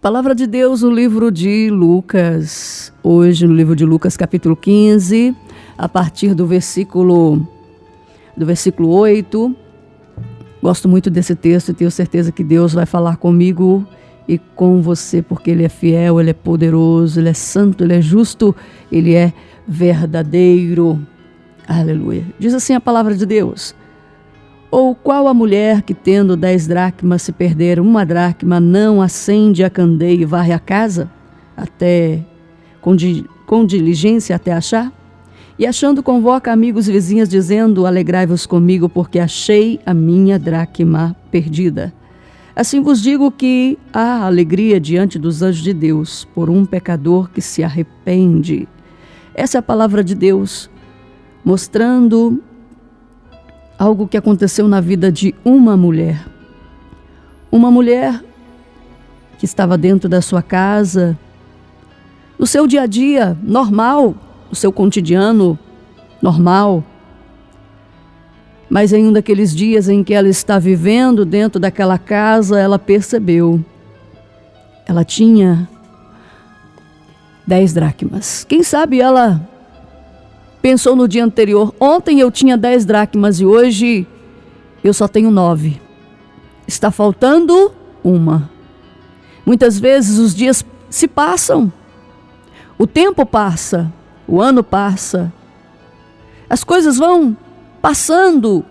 Palavra de Deus no livro de Lucas, hoje no livro de Lucas capítulo 15, a partir do versículo 8. Gosto muito desse texto e tenho certeza que Deus vai falar comigo e com você, porque Ele é fiel, Ele é poderoso, Ele é santo, Ele é justo, Ele é verdadeiro. Aleluia. Diz assim a palavra de Deus: ou qual a mulher que, tendo 10 dracmas, se perder 1 dracma, não acende a candeia e varre a casa até com diligência até achar? E achando, convoca amigos e vizinhas, dizendo: alegrai-vos comigo, porque achei a minha dracma perdida. Assim vos digo que há alegria diante dos anjos de Deus por um pecador que se arrepende. Essa é a palavra de Deus, mostrando algo que aconteceu na vida de uma mulher. Uma mulher que estava dentro da sua casa, no seu dia a dia normal, no seu cotidiano normal. Mas em um daqueles dias em que ela está vivendo dentro daquela casa, ela percebeu. Ela tinha 10 dracmas. Quem sabe ela pensou no dia anterior: ontem eu tinha 10 dracmas e hoje eu só tenho 9. Está faltando 1. Muitas vezes os dias se passam, o tempo passa, o ano passa, as coisas vão passando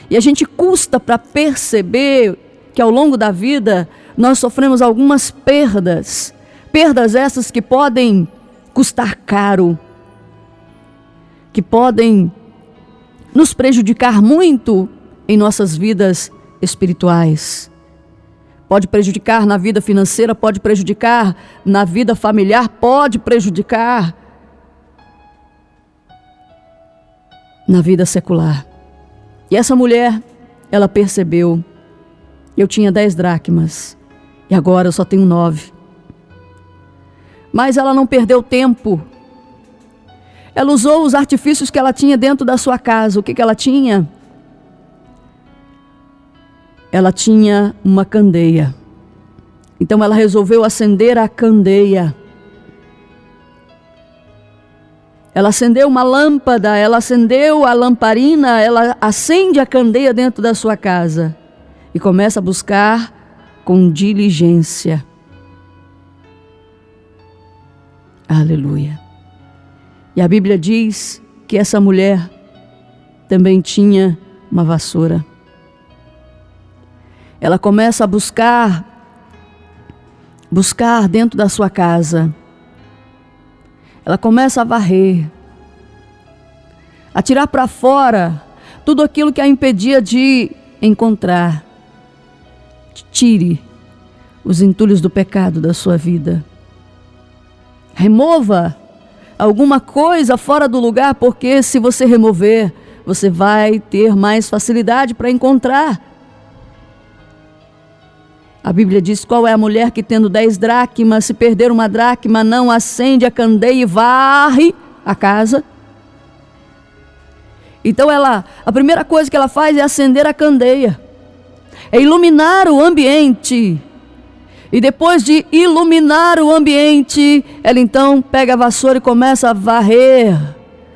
e a gente custa para perceber que ao longo da vida nós sofremos algumas perdas. Perdas essas que podem custar caro, que podem nos prejudicar muito em nossas vidas espirituais. Pode prejudicar na vida financeira, pode prejudicar na vida familiar, pode prejudicar na vida secular. E essa mulher, ela percebeu: eu tinha 10 dracmas e agora eu só tenho 9. Mas ela não perdeu tempo. Ela usou os artifícios que ela tinha dentro da sua casa. O que ela tinha? Ela tinha uma candeia. Então ela resolveu acender a candeia. Ela acendeu uma lâmpada, ela acendeu a lamparina, ela acende a candeia dentro da sua casa e começa a buscar com diligência. Aleluia. E a Bíblia diz que essa mulher também tinha uma vassoura. Ela começa a buscar dentro da sua casa. Ela começa a varrer, a tirar para fora tudo aquilo que a impedia de encontrar. Tire os entulhos do pecado da sua vida. Remova alguma coisa fora do lugar, porque se você remover, você vai ter mais facilidade para encontrar. A Bíblia diz: qual é a mulher que, tendo 10 dracmas, se perder 1 dracma, não acende a candeia e varre a casa? Então a primeira coisa que ela faz é acender a candeia, é iluminar o ambiente. E depois de iluminar o ambiente, ela então pega a vassoura e começa a varrer,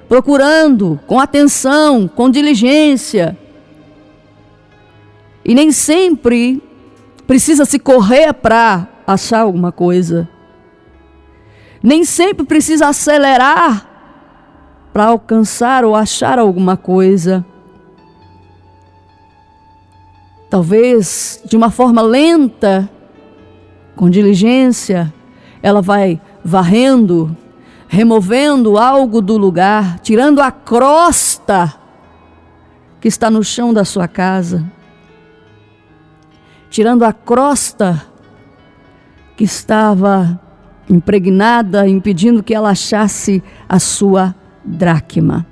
procurando, com atenção, com diligência. E nem sempre precisa se correr para achar alguma coisa. Nem sempre precisa acelerar para alcançar ou achar alguma coisa. Talvez de uma forma lenta, com diligência, ela vai varrendo, removendo algo do lugar, tirando a crosta que está no chão da sua casa, tirando a crosta que estava impregnada, impedindo que ela achasse a sua dracma.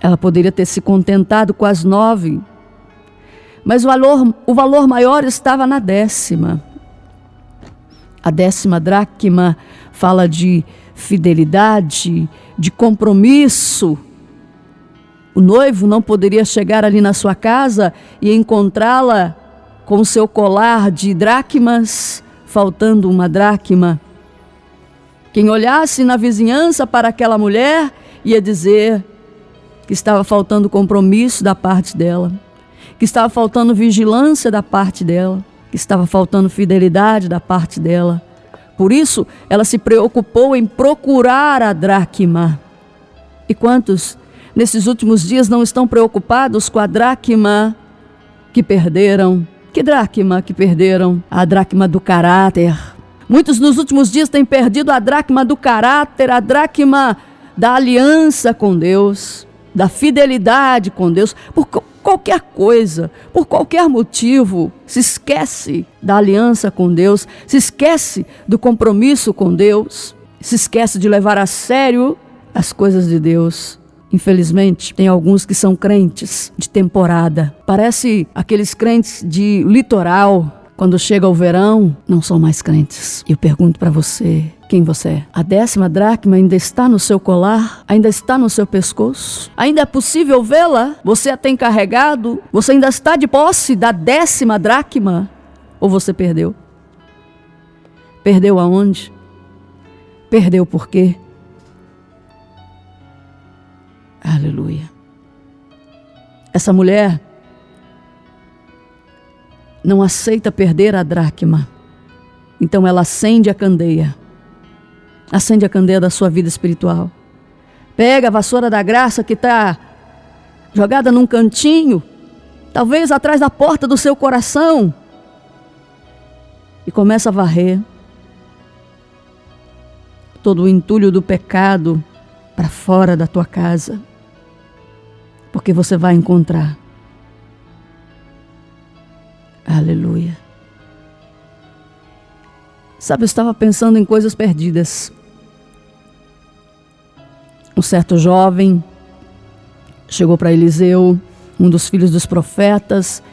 Ela poderia ter se contentado com as 9, mas o valor maior estava na 10ª. A 10ª dracma fala de fidelidade, de compromisso. O noivo não poderia chegar ali na sua casa e encontrá-la com o seu colar de dracmas faltando uma dracma. Quem olhasse na vizinhança para aquela mulher ia dizer que estava faltando compromisso da parte dela, que estava faltando vigilância da parte dela, que estava faltando fidelidade da parte dela. Por isso, ela se preocupou em procurar a dracma. E quantos nesses últimos dias não estão preocupados com a dracma que perderam? Que dracma que perderam? A dracma do caráter. Muitos nos últimos dias têm perdido a dracma do caráter, a dracma da aliança com Deus, da fidelidade com Deus. Por qualquer coisa, por qualquer motivo, se esquece da aliança com Deus, se esquece do compromisso com Deus, se esquece de levar a sério as coisas de Deus. Infelizmente, tem alguns que são crentes de temporada. Parece aqueles crentes de litoral. Quando chega o verão, não são mais crentes. Eu pergunto para você, quem você é? A 10ª dracma ainda está no seu colar? Ainda está no seu pescoço? Ainda é possível vê-la? Você a tem carregado? Você ainda está de posse da 10ª dracma? Ou você perdeu? Perdeu aonde? Perdeu por quê? Aleluia. Essa mulher não aceita perder a dracma. Então ela acende a candeia. Acende a candeia da sua vida espiritual. Pega a vassoura da graça que está jogada num cantinho, talvez atrás da porta do seu coração, e começa a varrer todo o entulho do pecado para fora da tua casa. Porque você vai encontrar. Aleluia. Sabe, eu estava pensando em coisas perdidas. Um certo jovem chegou para Eliseu, um dos filhos dos profetas,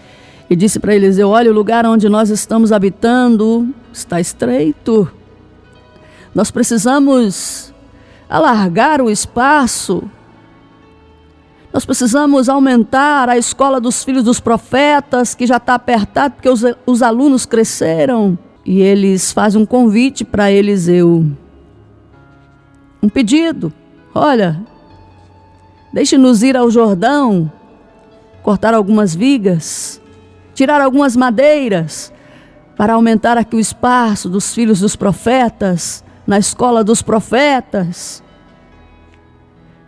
e disse para Eliseu: olha, o lugar onde nós estamos habitando está estreito. Nós precisamos alargar o espaço. Nós precisamos aumentar a escola dos filhos dos profetas, que já está apertado, porque os alunos cresceram. E eles fazem um convite para Eliseu. Um pedido. Olha, deixe-nos ir ao Jordão, cortar algumas vigas, tirar algumas madeiras, para aumentar aqui o espaço dos filhos dos profetas, na escola dos profetas.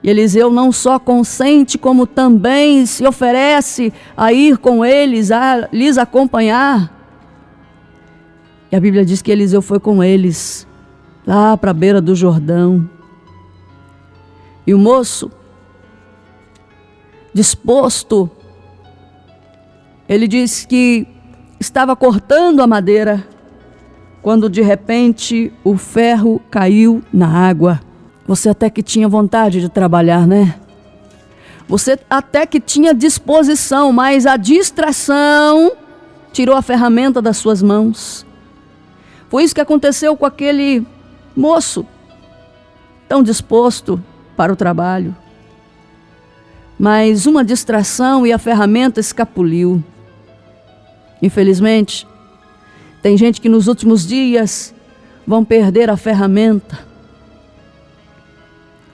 E Eliseu não só consente, como também se oferece a ir com eles, a lhes acompanhar. E a Bíblia diz que Eliseu foi com eles, lá para a beira do Jordão. E o moço, disposto, ele diz que estava cortando a madeira, quando de repente o ferro caiu na água. Você até que tinha vontade de trabalhar, né? Você até que tinha disposição, mas a distração tirou a ferramenta das suas mãos. Foi isso que aconteceu com aquele moço, tão disposto para o trabalho. Mas uma distração e a ferramenta escapuliu. Infelizmente, tem gente que nos últimos dias vão perder a ferramenta,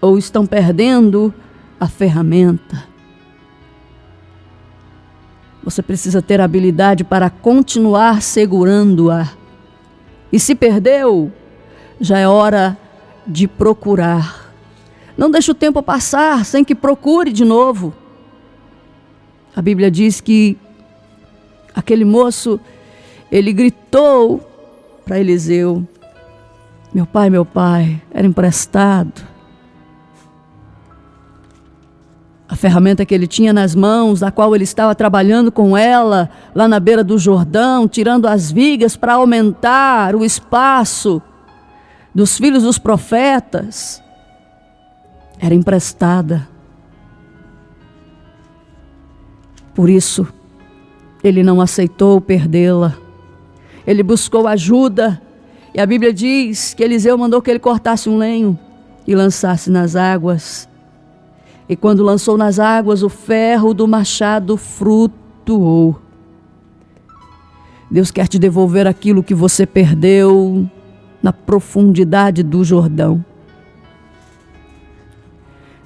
ou estão perdendo a ferramenta. Você precisa ter habilidade para continuar segurando-a. E se perdeu, já é hora de procurar. Não deixe o tempo passar sem que procure de novo. A Bíblia diz que aquele moço, ele gritou para Eliseu: meu pai, era emprestado. A ferramenta que ele tinha nas mãos, a qual ele estava trabalhando com ela, lá na beira do Jordão, tirando as vigas para aumentar o espaço dos filhos dos profetas, era emprestada. Por isso, ele não aceitou perdê-la. Ele buscou ajuda. E a Bíblia diz que Eliseu mandou que ele cortasse um lenho e lançasse nas águas. E quando lançou nas águas, o ferro do machado flutuou. Deus quer te devolver aquilo que você perdeu na profundidade do Jordão.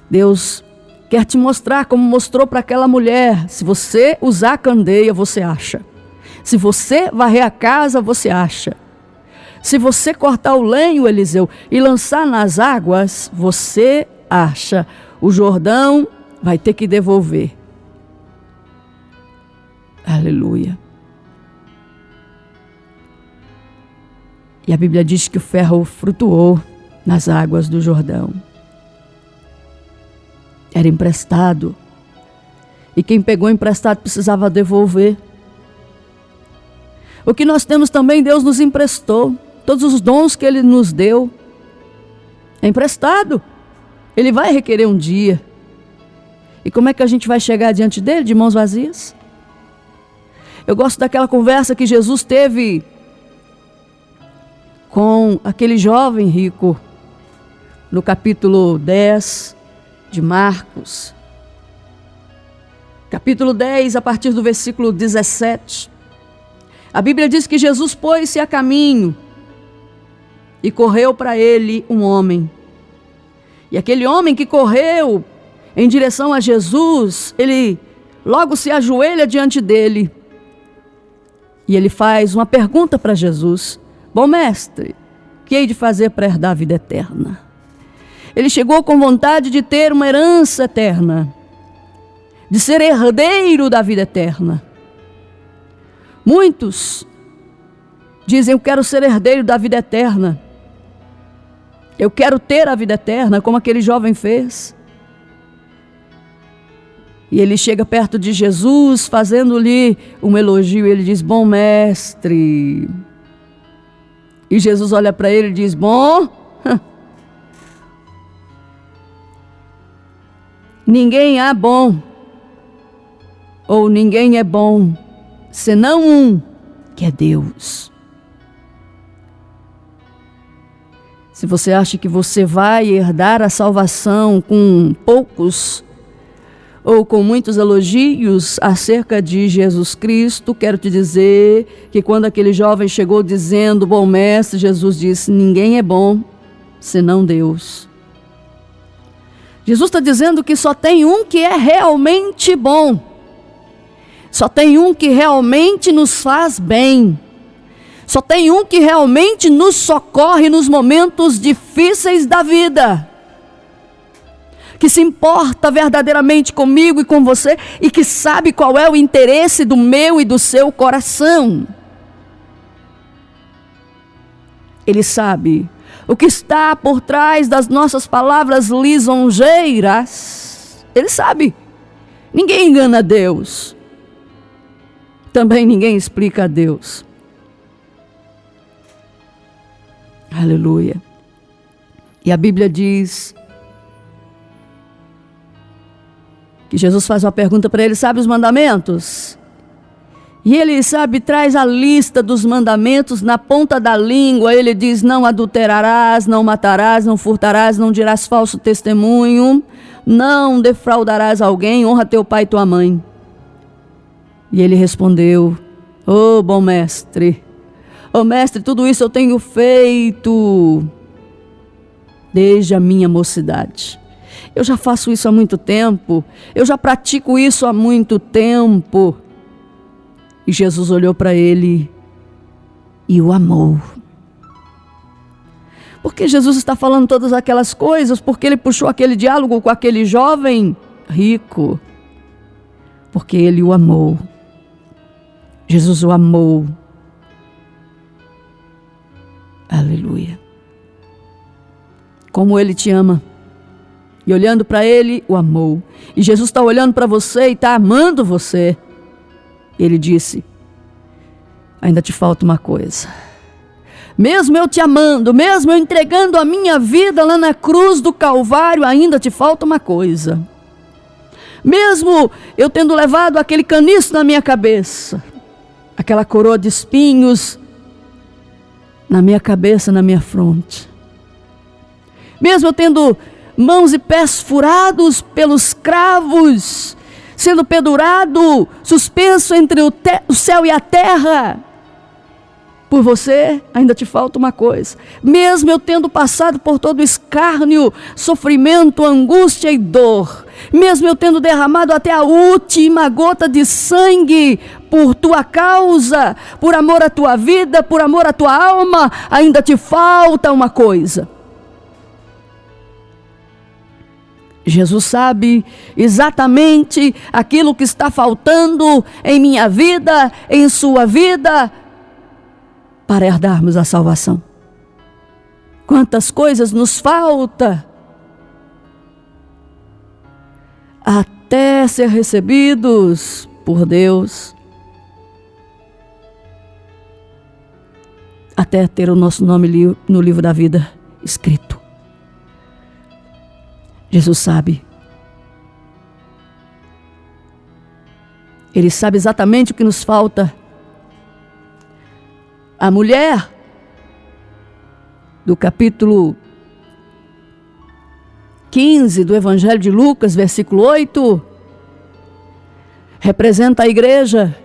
Deus quer te mostrar como mostrou para aquela mulher. Se você usar a candeia, você acha. Se você varrer a casa, você acha. Se você cortar o lenho, Eliseu, e lançar nas águas, você acha. O Jordão vai ter que devolver. Aleluia. E a Bíblia diz que o ferro flutuou nas águas do Jordão. Era emprestado. E quem pegou emprestado precisava devolver. O que nós temos também, Deus nos emprestou. Todos os dons que Ele nos deu. É emprestado. Ele vai requerer um dia. E como é que a gente vai chegar diante dele de mãos vazias? Eu gosto daquela conversa que Jesus teve com aquele jovem rico, no capítulo 10 de Marcos. Capítulo 10, a partir do versículo 17. A Bíblia diz que Jesus pôs-se a caminho e correu para ele um homem. E aquele homem que correu em direção a Jesus, ele logo se ajoelha diante dele. E ele faz uma pergunta para Jesus. Bom mestre, que hei de fazer para herdar a vida eterna? Ele chegou com vontade de ter uma herança eterna, de ser herdeiro da vida eterna. Muitos dizem, eu quero ser herdeiro da vida eterna. Eu quero ter a vida eterna, como aquele jovem fez. E ele chega perto de Jesus, fazendo-lhe um elogio, e ele diz, bom mestre. E Jesus olha para ele e diz, bom, ninguém há bom, ou ninguém é bom, senão um, que é Deus. Se você acha que você vai herdar a salvação com poucos ou com muitos elogios acerca de Jesus Cristo, quero te dizer que quando aquele jovem chegou dizendo, bom mestre, Jesus disse, ninguém é bom senão Deus. Jesus está dizendo que só tem um que é realmente bom. Só tem um que realmente nos faz bem. Só tem um que realmente nos socorre nos momentos difíceis da vida. Que se importa verdadeiramente comigo e com você e que sabe qual é o interesse do meu e do seu coração. Ele sabe o que está por trás das nossas palavras lisonjeiras. Ele sabe. Ninguém engana Deus. Também ninguém explica a Deus. Aleluia. E a Bíblia diz que Jesus faz uma pergunta para ele, sabe os mandamentos? E ele, traz a lista dos mandamentos na ponta da língua. Ele diz, não adulterarás, não matarás, não furtarás, não dirás falso testemunho, não defraudarás alguém, honra teu pai e tua mãe. E ele respondeu, bom mestre, mestre, tudo isso eu tenho feito desde a minha mocidade. Eu já faço isso há muito tempo. Eu já pratico isso há muito tempo. E Jesus olhou para ele e o amou. Porque Jesus está falando todas aquelas coisas? Porque ele puxou aquele diálogo com aquele jovem rico. Porque ele o amou. Jesus o amou. Aleluia. Como ele te ama. E olhando para ele, o amou. E Jesus está olhando para você e está amando você. Ele disse, ainda te falta uma coisa. Mesmo eu te amando, mesmo eu entregando a minha vida lá na cruz do Calvário, ainda te falta uma coisa. Mesmo eu tendo levado aquele caniço na minha cabeça, aquela coroa de espinhos na minha cabeça, na minha fronte. Mesmo eu tendo mãos e pés furados pelos cravos, sendo pendurado, suspenso entre o céu e a terra, Por você ainda te falta uma coisa. Mesmo eu tendo passado por todo escárnio, sofrimento, angústia e dor, mesmo eu tendo derramado até a última gota de sangue por tua causa, por amor à tua vida, por amor à tua alma, ainda te falta uma coisa. Jesus sabe exatamente aquilo que está faltando em minha vida, em sua vida, para herdarmos a salvação. Quantas coisas nos falta até ser recebidos por Deus, até ter o nosso nome no livro da vida escrito. Jesus sabe. Ele sabe exatamente o que nos falta. A mulher do capítulo 15 do Evangelho de Lucas, versículo 8, representa a igreja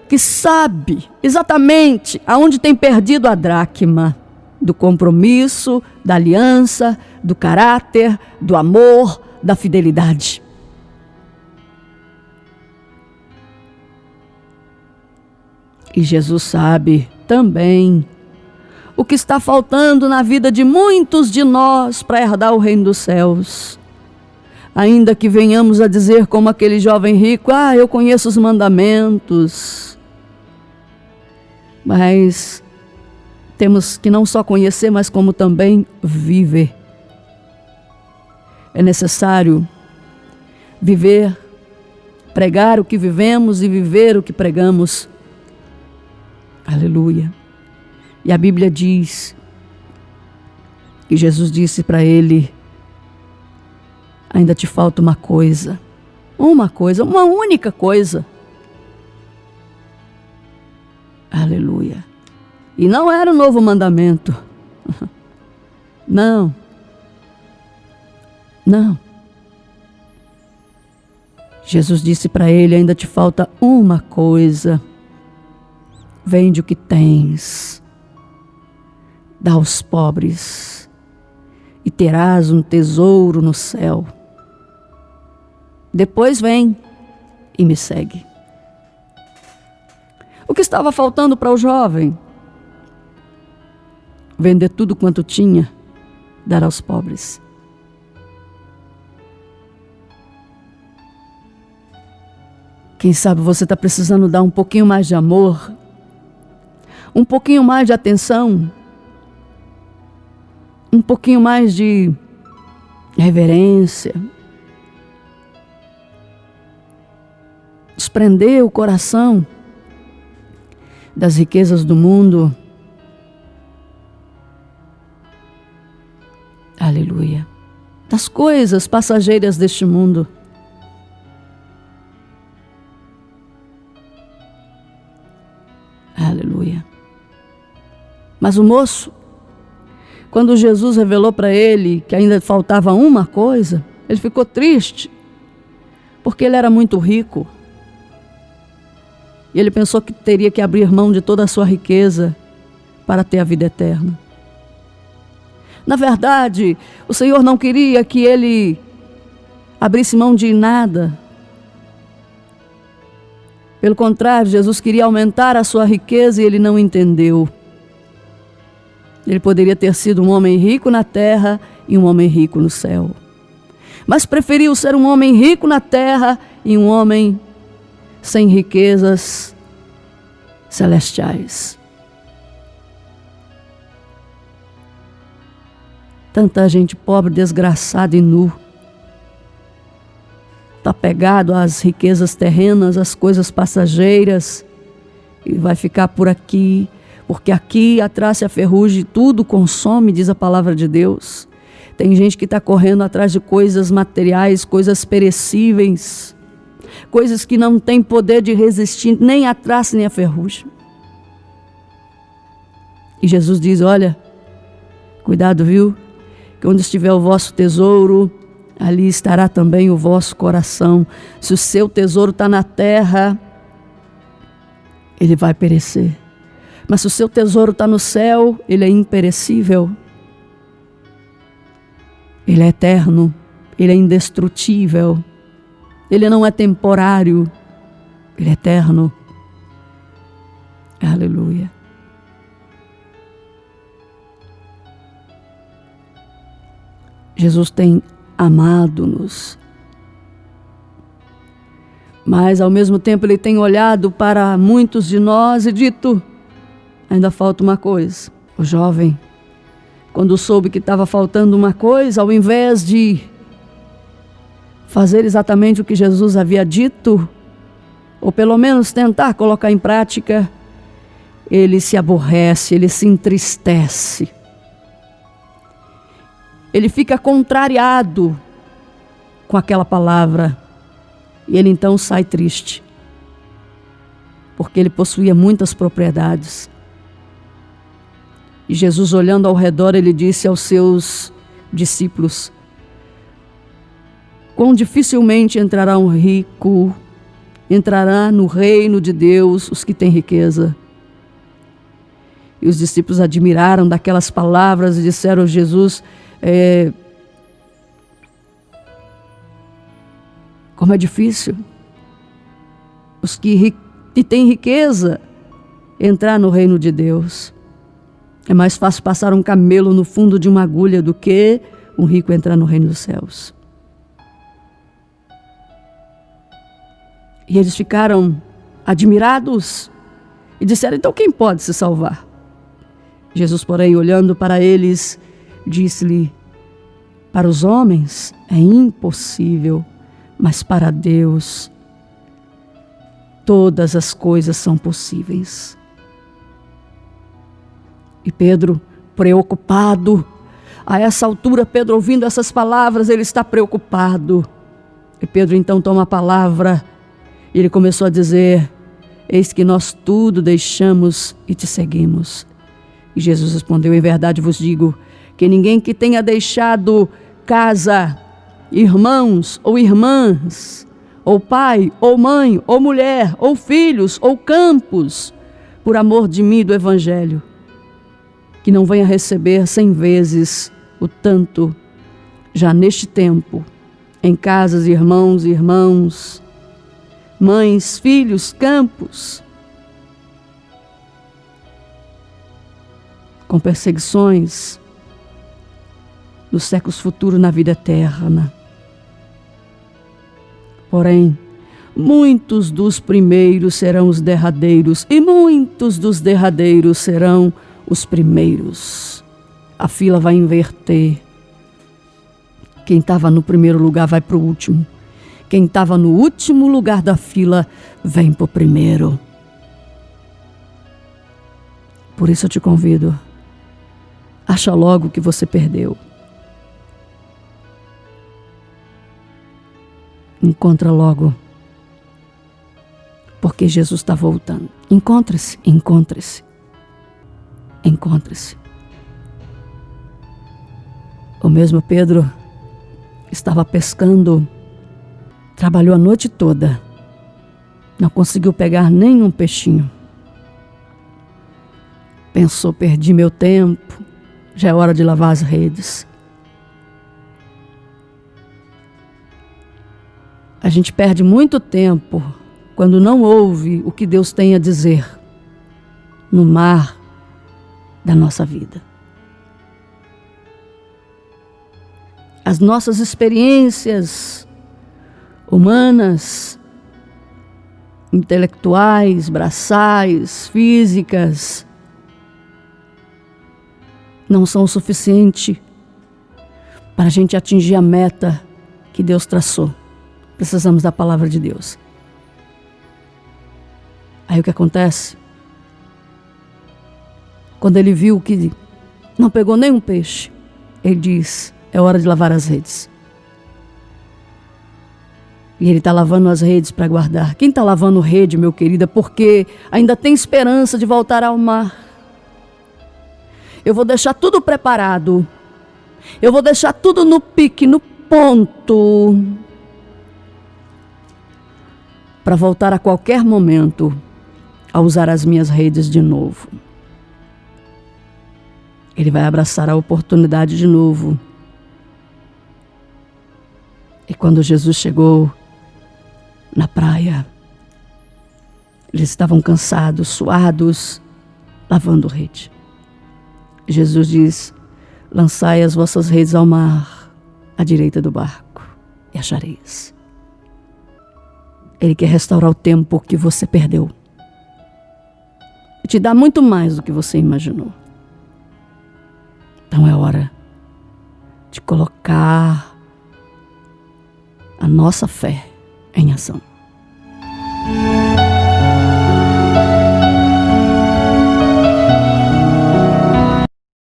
que sabe exatamente aonde tem perdido a dracma do compromisso, da aliança, do caráter, do amor, da fidelidade. E Jesus sabe também o que está faltando na vida de muitos de nós para herdar o reino dos céus. Ainda que venhamos a dizer como aquele jovem rico, eu conheço os mandamentos. Mas temos que não só conhecer, mas como também viver. É necessário viver, pregar o que vivemos e viver o que pregamos. Aleluia. E a Bíblia diz que Jesus disse para ele: ainda te falta uma coisa, uma única coisa. Aleluia. E não era um novo mandamento. Não. Jesus disse para ele: ainda te falta uma coisa. Vende o que tens, dá aos pobres, e terás um tesouro no céu. Depois vem e me segue. O que estava faltando para o jovem? Vender tudo quanto tinha, dar aos pobres. Quem sabe você está precisando dar um pouquinho mais de amor, um pouquinho mais de atenção, um pouquinho mais de reverência. Desprender o coração das riquezas do mundo. Aleluia. Das coisas passageiras deste mundo. Aleluia. Mas o moço, quando Jesus revelou para ele que ainda faltava uma coisa, ele ficou triste, porque ele era muito rico. E ele pensou que teria que abrir mão de toda a sua riqueza para ter a vida eterna. Na verdade, o Senhor não queria que ele abrisse mão de nada. Pelo contrário, Jesus queria aumentar a sua riqueza e ele não entendeu. Ele poderia ter sido um homem rico na terra e um homem rico no céu. Mas preferiu ser um homem rico na terra e um homem sem riquezas celestiais. Tanta gente pobre, desgraçada e nu. Está pegado às riquezas terrenas, às coisas passageiras, e vai ficar por aqui, porque aqui a traça e a ferrugem tudo consome, diz a palavra de Deus. Tem gente que está correndo atrás de coisas materiais, coisas perecíveis, coisas que não têm poder de resistir nem a traça nem a ferrugem. E Jesus diz: olha, cuidado, viu? Que onde estiver o vosso tesouro, ali estará também o vosso coração. Se o seu tesouro está na terra, ele vai perecer. Mas se o seu tesouro está no céu, ele é imperecível. Ele é eterno. Ele é indestrutível. Ele não é temporário. Ele é eterno. Aleluia. Jesus tem amado-nos. Mas ao mesmo tempo ele tem olhado para muitos de nós e dito: ainda falta uma coisa. O jovem, quando soube que estava faltando uma coisa, ao invés de fazer exatamente o que Jesus havia dito, ou pelo menos tentar colocar em prática, ele se aborrece, ele se entristece. Ele fica contrariado com aquela palavra. E ele então sai triste. Porque ele possuía muitas propriedades. E Jesus, olhando ao redor, ele disse aos seus discípulos: quão dificilmente entrará um rico, entrará no reino de Deus os que têm riqueza. E os discípulos admiraram daquelas palavras e disseram a Jesus: como é difícil os que têm riqueza entrar no reino de Deus. É mais fácil passar um camelo no fundo de uma agulha do que um rico entrar no reino dos céus. E eles ficaram admirados e disseram: então quem pode se salvar? Jesus, porém, olhando para eles, disse-lhe: para os homens é impossível, mas para Deus todas as coisas são possíveis. E Pedro, preocupado, a essa altura, Pedro ouvindo essas palavras, ele está preocupado. E Pedro então toma a palavra e ele começou a dizer: eis que nós tudo deixamos e te seguimos. E Jesus respondeu: em verdade vos digo que ninguém que tenha deixado casa, irmãos ou irmãs, ou pai, ou mãe, ou mulher, ou filhos, ou campos, por amor de mim e do Evangelho, que não venha receber 100 vezes o tanto, já neste tempo, em casas, irmãos e irmãs, mães, filhos, campos, com perseguições, nos séculos futuros na vida eterna. Porém, muitos dos primeiros serão os derradeiros, e muitos dos derradeiros serão os primeiros. A fila vai inverter. Quem estava no primeiro lugar vai para o último. Quem estava no último lugar da fila vem para o primeiro. Por isso eu te convido, acha logo o que você perdeu. Encontra logo, porque Jesus está voltando. Encontre-se, encontre-se, encontre-se. O mesmo Pedro estava pescando, trabalhou a noite toda, não conseguiu pegar nenhum peixinho. Pensou: perdi meu tempo, já é hora de lavar as redes. A gente perde muito tempo quando não ouve o que Deus tem a dizer no mar da nossa vida. As nossas experiências humanas, intelectuais, braçais, físicas, não são o suficiente para a gente atingir a meta que Deus traçou. Precisamos da palavra de Deus. Aí o que acontece? Quando ele viu que não pegou nenhum peixe, ele diz: é hora de lavar as redes. E ele está lavando as redes para guardar. Quem está lavando rede, meu querida, porque ainda tem esperança de voltar ao mar? Eu vou deixar tudo preparado. Eu vou deixar tudo no pique, no ponto, para voltar a qualquer momento a usar as minhas redes de novo. Ele vai abraçar a oportunidade de novo. E quando Jesus chegou na praia, eles estavam cansados, suados, lavando rede. Jesus diz: lançai as vossas redes ao mar, à direita do barco, e achareis. Ele quer restaurar o tempo que você perdeu. E te dá muito mais do que você imaginou. Então é hora de colocar a nossa fé em ação.